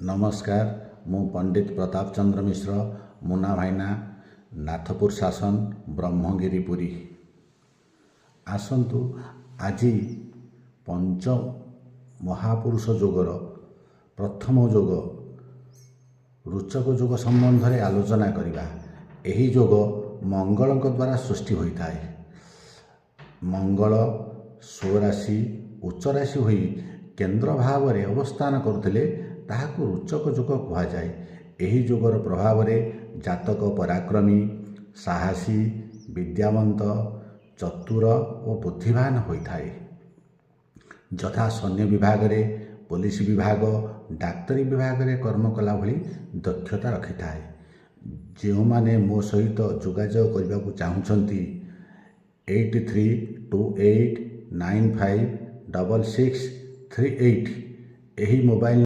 नमस्कार मु पंडित प्रताप चंद्र मिश्र मुना भाईना नाथपुर शासन ब्रह्मगिरी पुरी आसतु आज पंच महापुरुष योगर प्रथम योग रुचक योग संबंध में आलोचना करवा। यही योग मंगल द्वारा सृष्टि होता है। मंगल स्वराशि उच्च राशि होई केंद्र भाव में अवस्थान करुले ताहाकु रुचक योग कहुए। यही योगर प्रभाव में जातक पराक्रमी साहसी विद्यावंत चतुर और बुद्धिमान होता है। यथा सैन्य विभाग रे पुलिस विभाग डाक्तरी विभाग रे कर्म कला भली दक्षता रखि थाए। जो माने मो सहित जोगाजोग करने को चाहूँगी 8328956638 यही मोबाइल